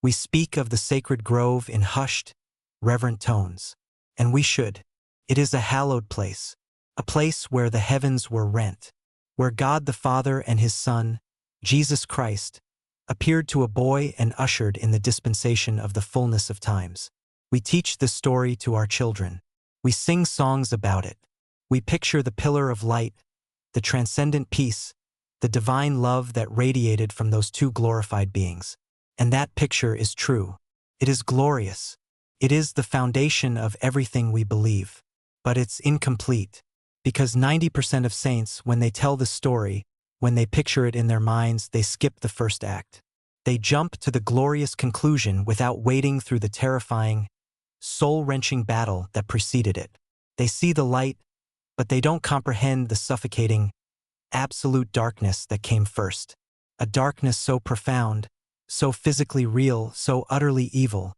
We speak of the sacred grove in hushed, reverent tones. And we should. It is a hallowed place, a place where the heavens were rent, where God the Father and his Son, Jesus Christ, appeared to a boy and ushered in the dispensation of the fullness of times. We teach this story to our children. We sing songs about it. We picture the pillar of light, the transcendent peace, the divine love that radiated from those two glorified beings. And that picture is true. It is glorious. It is the foundation of everything we believe. But it's incomplete, because 90% of saints, when they tell the story, when they picture it in their minds, they skip the first act. They jump to the glorious conclusion without wading through the terrifying, soul-wrenching battle that preceded it. They see the light, but they don't comprehend the suffocating, absolute darkness that came first. A darkness so profound, so physically real, so utterly evil,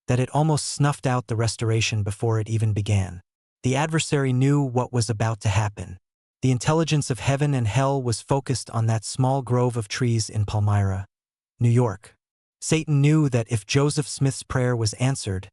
that it almost snuffed out the restoration before it even began. The adversary knew what was about to happen. The intelligence of heaven and hell was focused on that small grove of trees in Palmyra, New York. Satan knew that if Joseph Smith's prayer was answered,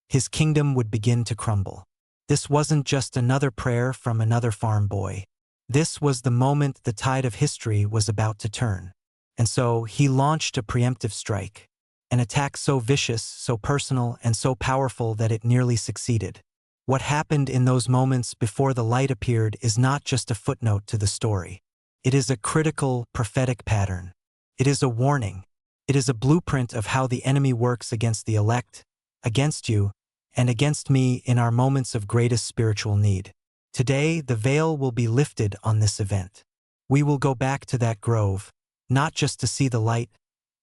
his kingdom would begin to crumble. This wasn't just another prayer from another farm boy. This was the moment the tide of history was about to turn. And so he launched a preemptive strike, an attack so vicious, so personal, and so powerful that it nearly succeeded. What happened in those moments before the light appeared is not just a footnote to the story. It is a critical, prophetic pattern. It is a warning. It is a blueprint of how the enemy works against the elect, against you, and against me in our moments of greatest spiritual need. Today, the veil will be lifted on this event. We will go back to that grove, not just to see the light,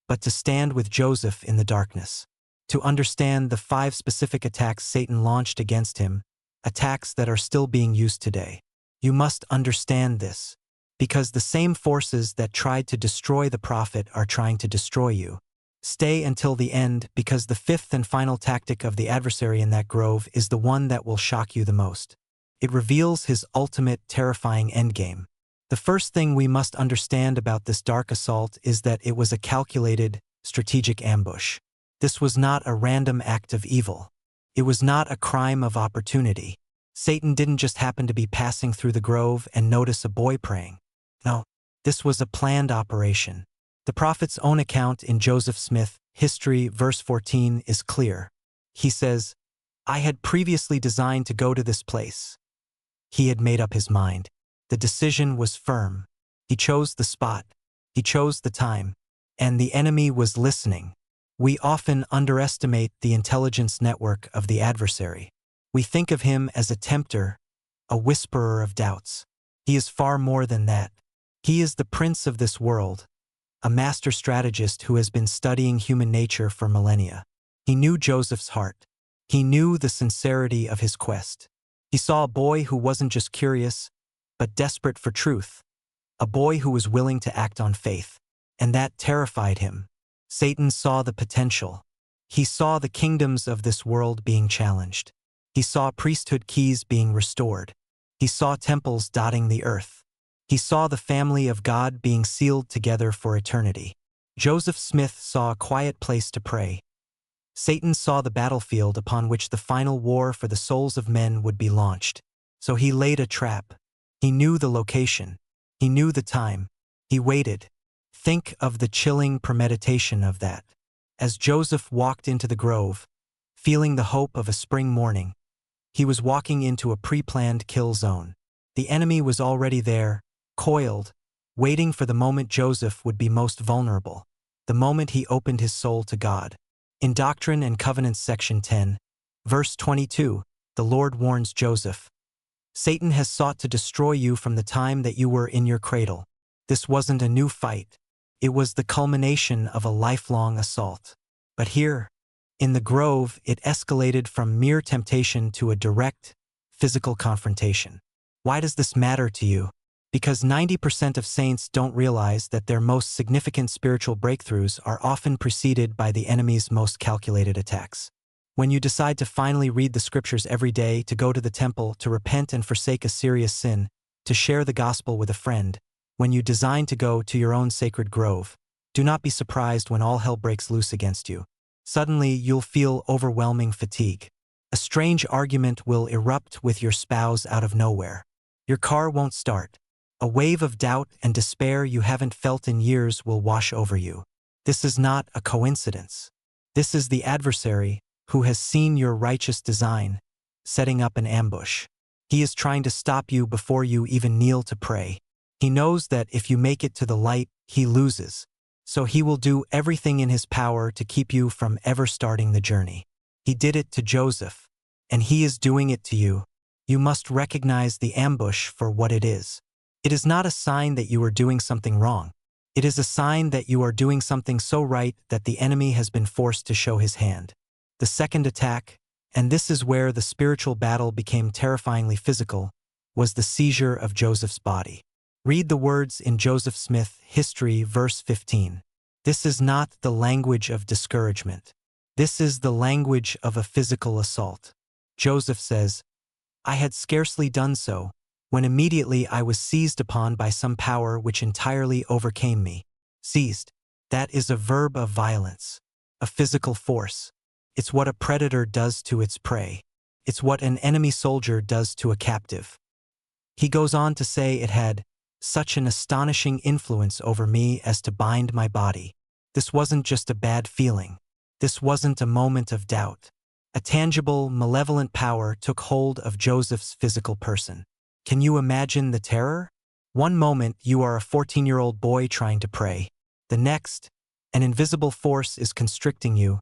but to stand with Joseph in the darkness, to understand the 5 specific attacks Satan launched against him, attacks that are still being used today. You must understand this, because the same forces that tried to destroy the prophet are trying to destroy you. Stay until the end, because the 5th and final tactic of the adversary in that grove is the one that will shock you the most. It reveals his ultimate, terrifying endgame. The first thing we must understand about this dark assault is that it was a calculated, strategic ambush. This was not a random act of evil. It was not a crime of opportunity. Satan didn't just happen to be passing through the grove and notice a boy praying. No, this was a planned operation. The prophet's own account in Joseph Smith, History, verse 14, is clear. He says, "I had previously designed to go to this place." He had made up his mind. The decision was firm. He chose the spot. He chose the time. And the enemy was listening. We often underestimate the intelligence network of the adversary. We think of him as a tempter, a whisperer of doubts. He is far more than that. He is the prince of this world, a master strategist who has been studying human nature for millennia. He knew Joseph's heart. He knew the sincerity of his quest. He saw a boy who wasn't just curious, but desperate for truth, a boy who was willing to act on faith, and that terrified him. Satan saw the potential. He saw the kingdoms of this world being challenged. He saw priesthood keys being restored. He saw temples dotting the earth. He saw the family of God being sealed together for eternity. Joseph Smith saw a quiet place to pray. Satan saw the battlefield upon which the final war for the souls of men would be launched. So he laid a trap. He knew the location. He knew the time. He waited. Think of the chilling premeditation of that. As Joseph walked into the grove, feeling the hope of a spring morning, he was walking into a pre-planned kill zone. The enemy was already there, coiled, waiting for the moment Joseph would be most vulnerable, the moment he opened his soul to God. In Doctrine and Covenants section 10, verse 22, the Lord warns Joseph, "Satan has sought to destroy you from the time that you were in your cradle." This wasn't a new fight. It was the culmination of a lifelong assault. But here, in the grove, it escalated from mere temptation to a direct, physical confrontation. Why does this matter to you? Because 90% of saints don't realize that their most significant spiritual breakthroughs are often preceded by the enemy's most calculated attacks. When you decide to finally read the scriptures every day, to go to the temple, to repent and forsake a serious sin, to share the gospel with a friend, when you design to go to your own sacred grove, do not be surprised when all hell breaks loose against you. Suddenly, you'll feel overwhelming fatigue. A strange argument will erupt with your spouse out of nowhere. Your car won't start. A wave of doubt and despair you haven't felt in years will wash over you. This is not a coincidence. This is the adversary, who has seen your righteous design, setting up an ambush. He is trying to stop you before you even kneel to pray. He knows that if you make it to the light, he loses. So he will do everything in his power to keep you from ever starting the journey. He did it to Joseph, and he is doing it to you. You must recognize the ambush for what it is. It is not a sign that you are doing something wrong. It is a sign that you are doing something so right that the enemy has been forced to show his hand. The second attack, and this is where the spiritual battle became terrifyingly physical, was the seizure of Joseph's body. Read the words in Joseph Smith History, verse 15. This is not the language of discouragement. This is the language of a physical assault. Joseph says, I had scarcely done so, when immediately I was seized upon by some power which entirely overcame me. Seized. That is a verb of violence, a physical force. It's what a predator does to its prey. It's what an enemy soldier does to a captive. He goes on to say it had such an astonishing influence over me as to bind my body. This wasn't just a bad feeling. This wasn't a moment of doubt. A tangible, malevolent power took hold of Joseph's physical person. Can you imagine the terror? One moment you are a 14-year-old boy trying to pray. The next, an invisible force is constricting you,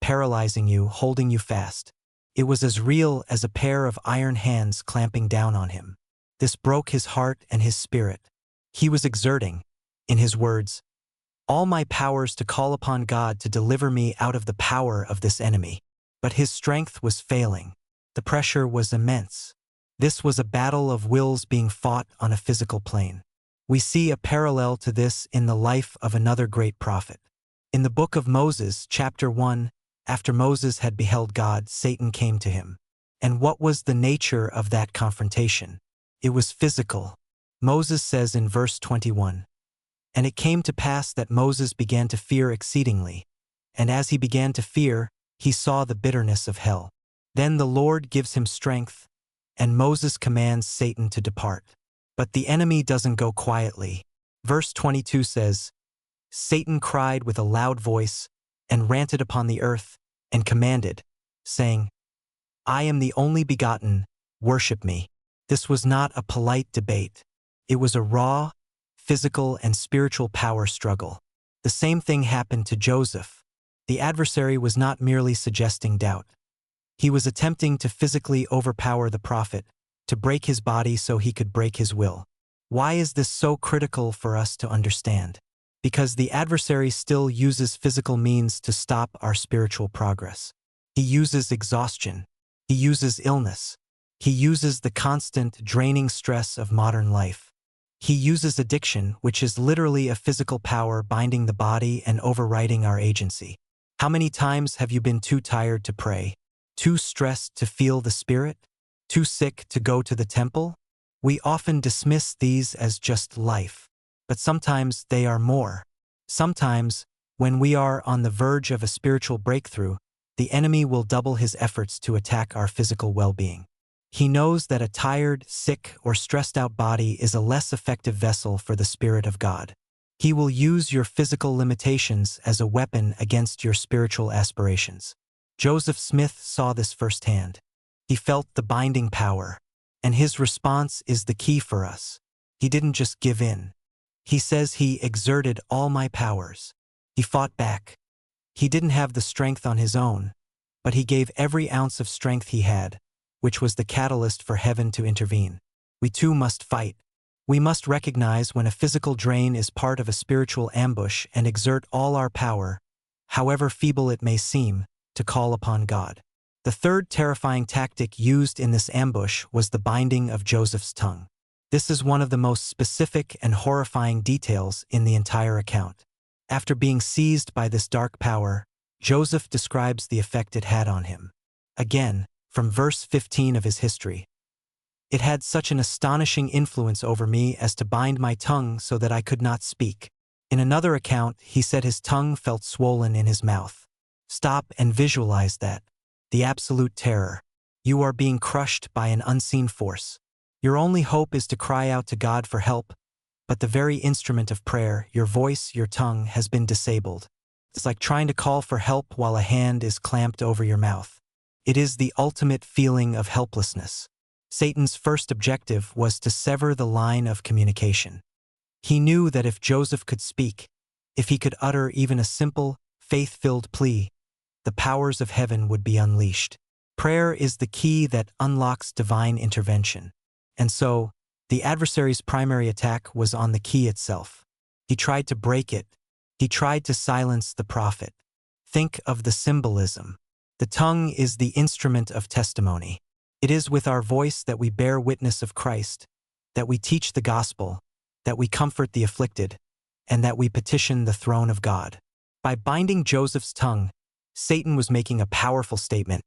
paralyzing you, holding you fast. It was as real as a pair of iron hands clamping down on him. This broke his heart and his spirit. He was exerting, in his words, all my powers to call upon God to deliver me out of the power of this enemy. But his strength was failing. The pressure was immense. This was a battle of wills being fought on a physical plane. We see a parallel to this in the life of another great prophet. In the book of Moses, chapter 1, after Moses had beheld God, Satan came to him. And what was the nature of that confrontation? It was physical. Moses says in verse 21, And it came to pass that Moses began to fear exceedingly, and as he began to fear, he saw the bitterness of hell. Then the Lord gives him strength, and Moses commands Satan to depart. But the enemy doesn't go quietly. Verse 22 says, Satan cried with a loud voice, and ranted upon the earth, and commanded, saying, I am the only begotten, worship me. This was not a polite debate. It was a raw, physical and spiritual power struggle. The same thing happened to Joseph. The adversary was not merely suggesting doubt. He was attempting to physically overpower the prophet, to break his body so he could break his will. Why is this so critical for us to understand? Because the adversary still uses physical means to stop our spiritual progress. He uses exhaustion. He uses illness. He uses the constant, draining stress of modern life. He uses addiction, which is literally a physical power binding the body and overriding our agency. How many times have you been too tired to pray? Too stressed to feel the Spirit? Too sick to go to the temple? We often dismiss these as just life, but sometimes they are more. Sometimes, when we are on the verge of a spiritual breakthrough, the enemy will double his efforts to attack our physical well-being. He knows that a tired, sick, or stressed-out body is a less effective vessel for the Spirit of God. He will use your physical limitations as a weapon against your spiritual aspirations. Joseph Smith saw this firsthand. He felt the binding power, and his response is the key for us. He didn't just give in. He says he exerted all my powers. He fought back. He didn't have the strength on his own, but he gave every ounce of strength he had, which was the catalyst for heaven to intervene. We too must fight. We must recognize when a physical drain is part of a spiritual ambush and exert all our power, however feeble it may seem, to call upon God. The third terrifying tactic used in this ambush was the binding of Joseph's tongue. This is one of the most specific and horrifying details in the entire account. After being seized by this dark power, Joseph describes the effect it had on him. Again, from verse 15 of his history, It had such an astonishing influence over me as to bind my tongue so that I could not speak. In another account, he said his tongue felt swollen in his mouth. Stop and visualize that. The absolute terror. You are being crushed by an unseen force. Your only hope is to cry out to God for help, but the very instrument of prayer, your voice, your tongue, has been disabled. It's like trying to call for help while a hand is clamped over your mouth. It is the ultimate feeling of helplessness. Satan's first objective was to sever the line of communication. He knew that if Joseph could speak, if he could utter even a simple, faith-filled plea, the powers of heaven would be unleashed. Prayer is the key that unlocks divine intervention. And so, the adversary's primary attack was on the key itself. He tried to break it. He tried to silence the prophet. Think of the symbolism. The tongue is the instrument of testimony. It is with our voice that we bear witness of Christ, that we teach the gospel, that we comfort the afflicted, and that we petition the throne of God. By binding Joseph's tongue, Satan was making a powerful statement.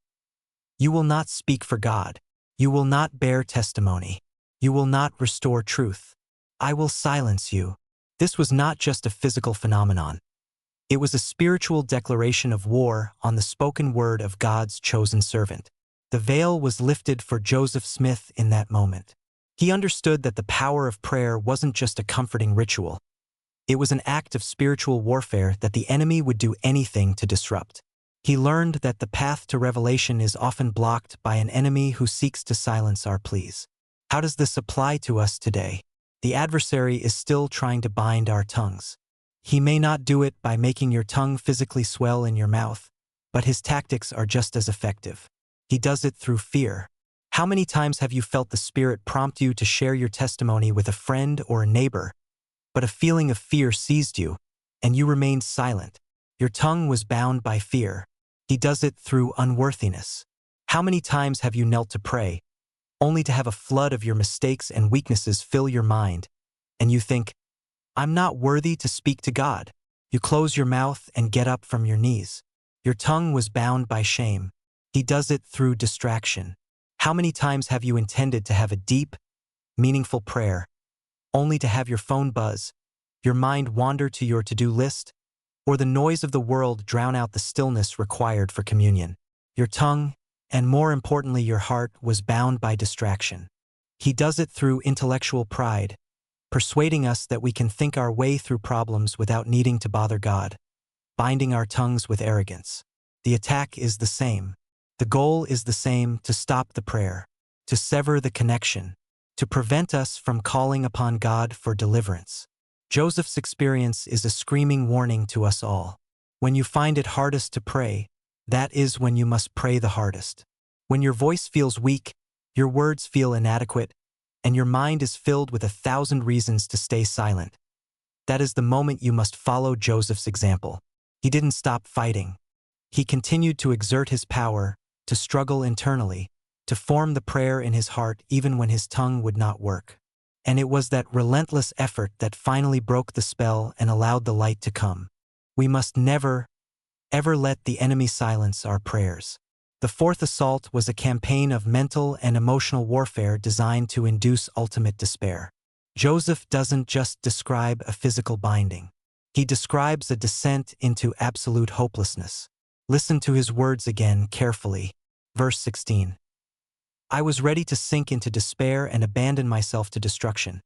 You will not speak for God. You will not bear testimony. You will not restore truth. I will silence you. This was not just a physical phenomenon. It was a spiritual declaration of war on the spoken word of God's chosen servant. The veil was lifted for Joseph Smith in that moment. He understood that the power of prayer wasn't just a comforting ritual. It was an act of spiritual warfare that the enemy would do anything to disrupt. He learned that the path to revelation is often blocked by an enemy who seeks to silence our pleas. How does this apply to us today? The adversary is still trying to bind our tongues. He may not do it by making your tongue physically swell in your mouth, but his tactics are just as effective. He does it through fear. How many times have you felt the Spirit prompt you to share your testimony with a friend or a neighbor, but a feeling of fear seized you, and you remained silent? Your tongue was bound by fear. He does it through unworthiness. How many times have you knelt to pray, only to have a flood of your mistakes and weaknesses fill your mind, and you think, I'm not worthy to speak to God? You close your mouth and get up from your knees. Your tongue was bound by shame. He does it through distraction. How many times have you intended to have a deep, meaningful prayer, only to have your phone buzz, your mind wander to your to-do list, or the noise of the world drown out the stillness required for communion? Your tongue, and more importantly your heart, was bound by distraction. He does it through intellectual pride, persuading us that we can think our way through problems without needing to bother God, binding our tongues with arrogance. The attack is the same. The goal is the same: to stop the prayer, to sever the connection, to prevent us from calling upon God for deliverance. Joseph's experience is a screaming warning to us all. When you find it hardest to pray, that is when you must pray the hardest. When your voice feels weak, your words feel inadequate, and your mind is filled with 1,000 reasons to stay silent, that is the moment you must follow Joseph's example. He didn't stop fighting. He continued to exert his power, to struggle internally, to form the prayer in his heart even when his tongue would not work. And it was that relentless effort that finally broke the spell and allowed the light to come. We must never, ever let the enemy silence our prayers. The fourth assault was a campaign of mental and emotional warfare designed to induce ultimate despair. Joseph doesn't just describe a physical binding. He describes a descent into absolute hopelessness. Listen to his words again carefully. Verse 16. I was ready to sink into despair and abandon myself to destruction,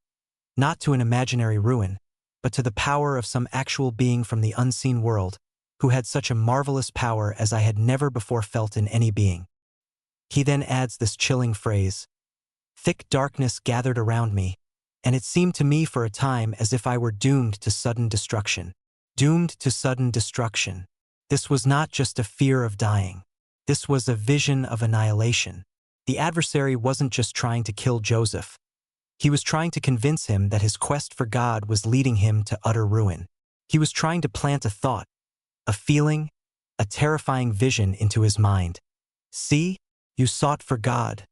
not to an imaginary ruin, but to the power of some actual being from the unseen world, who had such a marvelous power as I had never before felt in any being. He then adds this chilling phrase, thick darkness gathered around me, and it seemed to me for a time as if I were doomed to sudden destruction. Doomed to sudden destruction. This was not just a fear of dying. This was a vision of annihilation. The adversary wasn't just trying to kill Joseph. He was trying to convince him that his quest for God was leading him to utter ruin. He was trying to plant a thought, a feeling, a terrifying vision into his mind. See, you sought for God,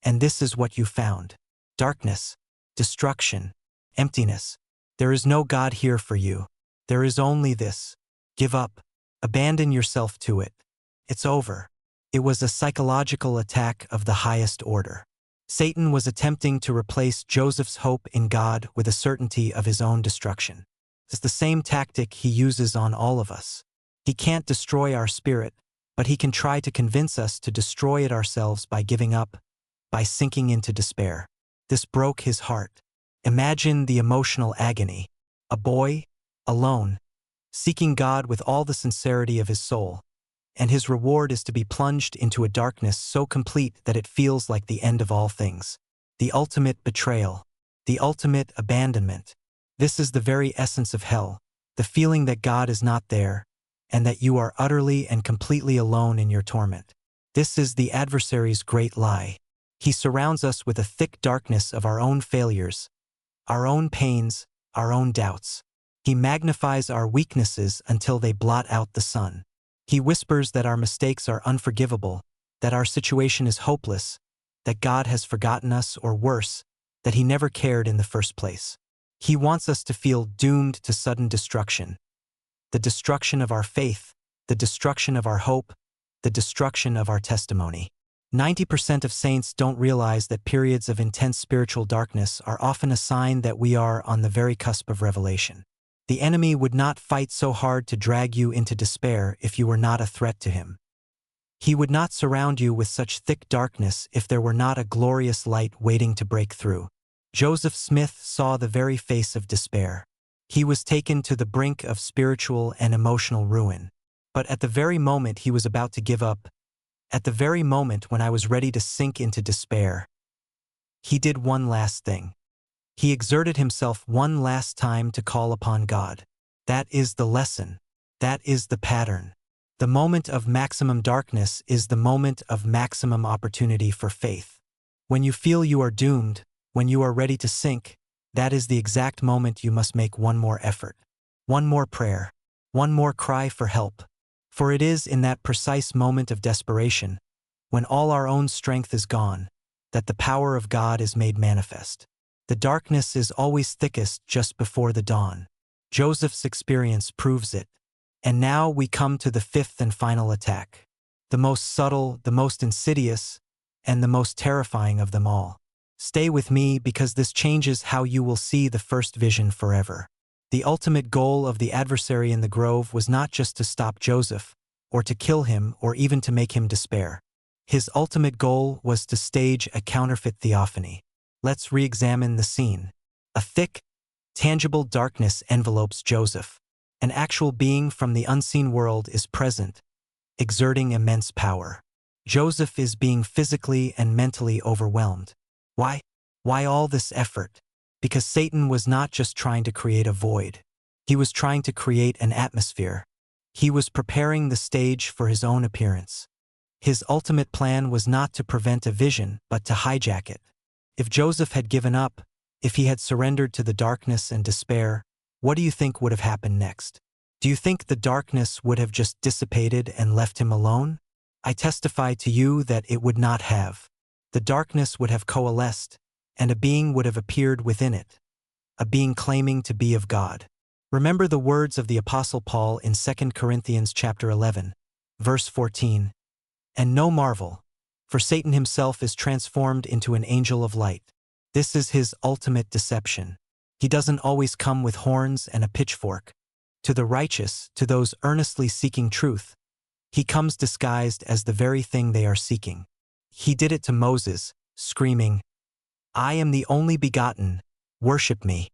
and this is what you found. Darkness, destruction, emptiness. There is no God here for you. There is only this. Give up. Abandon yourself to it. It's over. It was a psychological attack of the highest order. Satan was attempting to replace Joseph's hope in God with a certainty of his own destruction. It's the same tactic he uses on all of us. He can't destroy our spirit, but he can try to convince us to destroy it ourselves by giving up, by sinking into despair. This broke his heart. Imagine the emotional agony. A boy, alone, seeking God with all the sincerity of his soul, and his reward is to be plunged into a darkness so complete that it feels like the end of all things. The ultimate betrayal. The ultimate abandonment. This is the very essence of hell, the feeling that God is not there, and that you are utterly and completely alone in your torment. This is the adversary's great lie. He surrounds us with a thick darkness of our own failures, our own pains, our own doubts. He magnifies our weaknesses until they blot out the sun. He whispers that our mistakes are unforgivable, that our situation is hopeless, that God has forgotten us, or worse, that he never cared in the first place. He wants us to feel doomed to sudden destruction. The destruction of our faith, the destruction of our hope, the destruction of our testimony. 90% of saints don't realize that periods of intense spiritual darkness are often a sign that we are on the very cusp of revelation. The enemy would not fight so hard to drag you into despair if you were not a threat to him. He would not surround you with such thick darkness if there were not a glorious light waiting to break through. Joseph Smith saw the very face of despair. He was taken to the brink of spiritual and emotional ruin. But at the very moment he was about to give up, at the very moment when I was ready to sink into despair, he did one last thing. He exerted himself one last time to call upon God. That is the lesson. That is the pattern. The moment of maximum darkness is the moment of maximum opportunity for faith. When you feel you are doomed, when you are ready to sink, that is the exact moment you must make one more effort, one more prayer, one more cry for help. For it is in that precise moment of desperation, when all our own strength is gone, that the power of God is made manifest. The darkness is always thickest just before the dawn. Joseph's experience proves it. And now we come to the fifth and final attack. The most subtle, the most insidious, and the most terrifying of them all. Stay with me because this changes how you will see the first vision forever. The ultimate goal of the adversary in the grove was not just to stop Joseph, or to kill him, or even to make him despair. His ultimate goal was to stage a counterfeit theophany. Let's re-examine the scene. A thick, tangible darkness envelopes Joseph. An actual being from the unseen world is present, exerting immense power. Joseph is being physically and mentally overwhelmed. Why? Why all this effort? Because Satan was not just trying to create a void. He was trying to create an atmosphere. He was preparing the stage for his own appearance. His ultimate plan was not to prevent a vision, but to hijack it. If Joseph had given up, if he had surrendered to the darkness and despair, what do you think would have happened next? Do you think the darkness would have just dissipated and left him alone? I testify to you that it would not have. The darkness would have coalesced, and a being would have appeared within it, a being claiming to be of God. Remember the words of the Apostle Paul in 2 Corinthians chapter 11, verse 14. And no marvel, for Satan himself is transformed into an angel of light. This is his ultimate deception. He doesn't always come with horns and a pitchfork. To the righteous, to those earnestly seeking truth, he comes disguised as the very thing they are seeking. He did it to Moses, screaming, "I am the only begotten, worship me."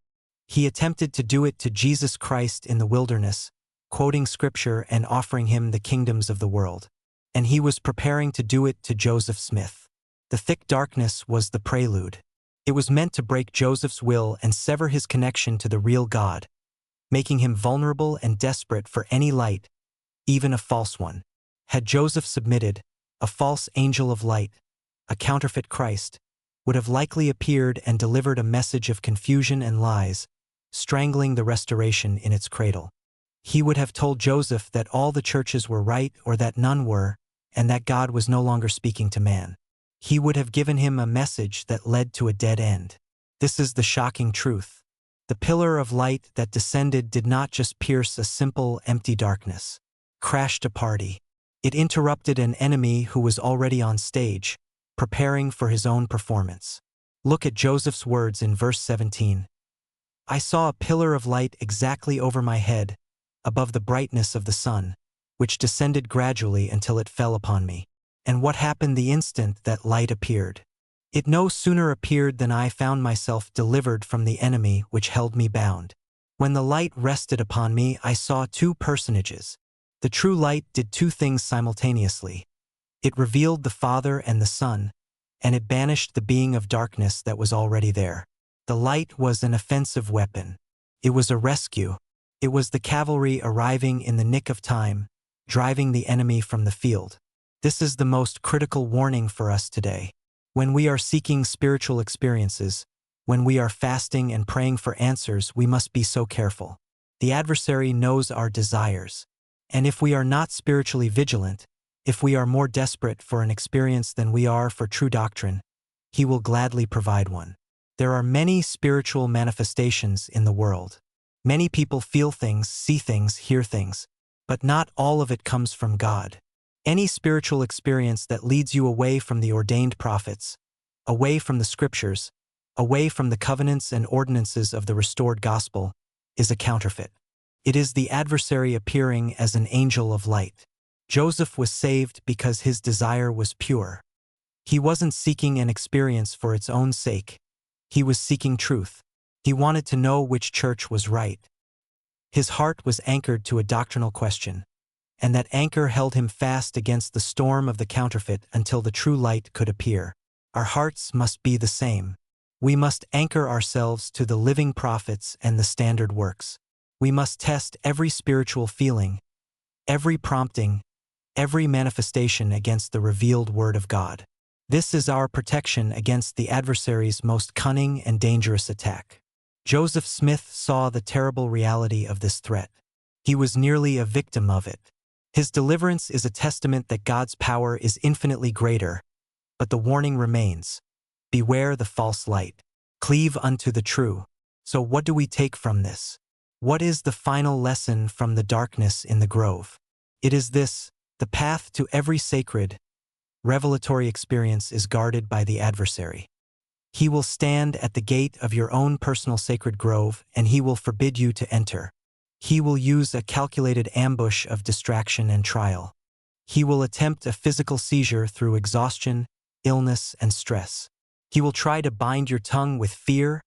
He attempted to do it to Jesus Christ in the wilderness, quoting scripture and offering him the kingdoms of the world. And he was preparing to do it to Joseph Smith. The thick darkness was the prelude. It was meant to break Joseph's will and sever his connection to the real God, making him vulnerable and desperate for any light, even a false one. Had Joseph submitted, a false angel of light, a counterfeit Christ, would have likely appeared and delivered a message of confusion and lies, strangling the restoration in its cradle. He would have told Joseph that all the churches were right or that none were, and that God was no longer speaking to man. He would have given him a message that led to a dead end. This is the shocking truth. The pillar of light that descended did not just pierce a simple, empty darkness. Crashed a party. It interrupted an enemy who was already on stage, preparing for his own performance. Look at Joseph's words in verse 17. I saw a pillar of light exactly over my head, above the brightness of the sun. which descended gradually until it fell upon me. And what happened the instant that light appeared? It no sooner appeared than I found myself delivered from the enemy which held me bound. When the light rested upon me, I saw two personages. The true light did two things simultaneously. It revealed the Father and the Son, and it banished the being of darkness that was already there. The light was an offensive weapon. It was a rescue. It was the cavalry arriving in the nick of time, driving the enemy from the field. This is the most critical warning for us today. When we are seeking spiritual experiences, when we are fasting and praying for answers, we must be so careful. The adversary knows our desires. And if we are not spiritually vigilant, if we are more desperate for an experience than we are for true doctrine, he will gladly provide one. There are many spiritual manifestations in the world. Many people feel things, see things, hear things, but not all of it comes from God. Any spiritual experience that leads you away from the ordained prophets, away from the scriptures, away from the covenants and ordinances of the restored gospel, is a counterfeit. It is the adversary appearing as an angel of light. Joseph was saved because his desire was pure. He wasn't seeking an experience for its own sake. He was seeking truth. He wanted to know which church was right. His heart was anchored to a doctrinal question, and that anchor held him fast against the storm of the counterfeit until the true light could appear. Our hearts must be the same. We must anchor ourselves to the living prophets and the standard works. We must test every spiritual feeling, every prompting, every manifestation against the revealed Word of God. This is our protection against the adversary's most cunning and dangerous attack. Joseph Smith saw the terrible reality of this threat. He was nearly a victim of it. His deliverance is a testament that God's power is infinitely greater, but the warning remains. Beware the false light. Cleave unto the true. So what do we take from this? What is the final lesson from the darkness in the grove? It is this: the path to every sacred, revelatory experience is guarded by the adversary. He will stand at the gate of your own personal sacred grove, and he will forbid you to enter. He will use a calculated ambush of distraction and trial. He will attempt a physical seizure through exhaustion, illness, and stress. He will try to bind your tongue with fear,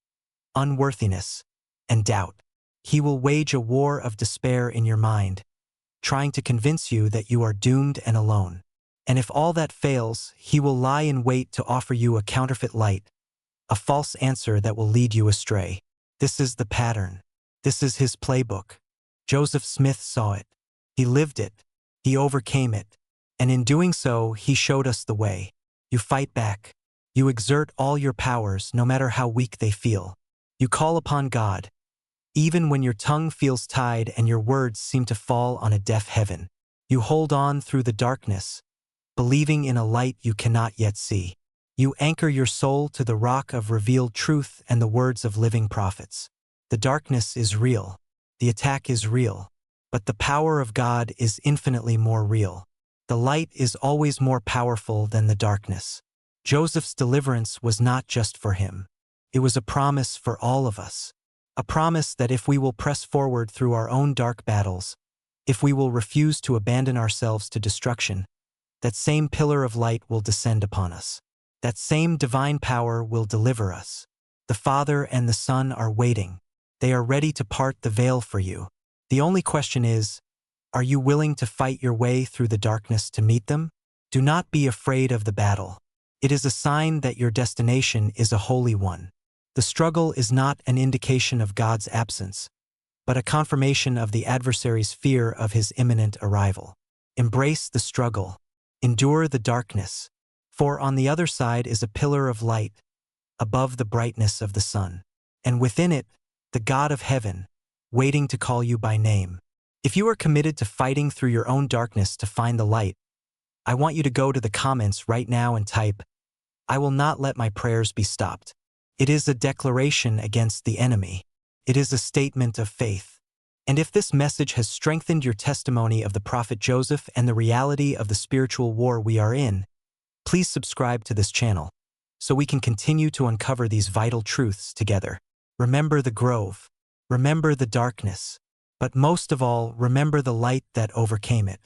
unworthiness, and doubt. He will wage a war of despair in your mind, trying to convince you that you are doomed and alone. And if all that fails, he will lie in wait to offer you a counterfeit light, a false answer that will lead you astray. This is the pattern. This is his playbook. Joseph Smith saw it. He lived it. He overcame it. And in doing so, he showed us the way. You fight back. You exert all your powers, no matter how weak they feel. You call upon God, even when your tongue feels tied and your words seem to fall on a deaf heaven. You hold on through the darkness, believing in a light you cannot yet see. You anchor your soul to the rock of revealed truth and the words of living prophets. The darkness is real. The attack is real. But the power of God is infinitely more real. The light is always more powerful than the darkness. Joseph's deliverance was not just for him. It was a promise for all of us. A promise that if we will press forward through our own dark battles, if we will refuse to abandon ourselves to destruction, that same pillar of light will descend upon us. That same divine power will deliver us. The Father and the Son are waiting. They are ready to part the veil for you. The only question is, are you willing to fight your way through the darkness to meet them? Do not be afraid of the battle. It is a sign that your destination is a holy one. The struggle is not an indication of God's absence, but a confirmation of the adversary's fear of his imminent arrival. Embrace the struggle. Endure the darkness. For on the other side is a pillar of light, above the brightness of the sun. And within it, the God of heaven, waiting to call you by name. If you are committed to fighting through your own darkness to find the light, I want you to go to the comments right now and type, "I will not let my prayers be stopped." It is a declaration against the enemy. It is a statement of faith. And if this message has strengthened your testimony of the prophet Joseph and the reality of the spiritual war we are in, please subscribe to this channel so we can continue to uncover these vital truths together. Remember the grove. Remember the darkness. But most of all, remember the light that overcame it.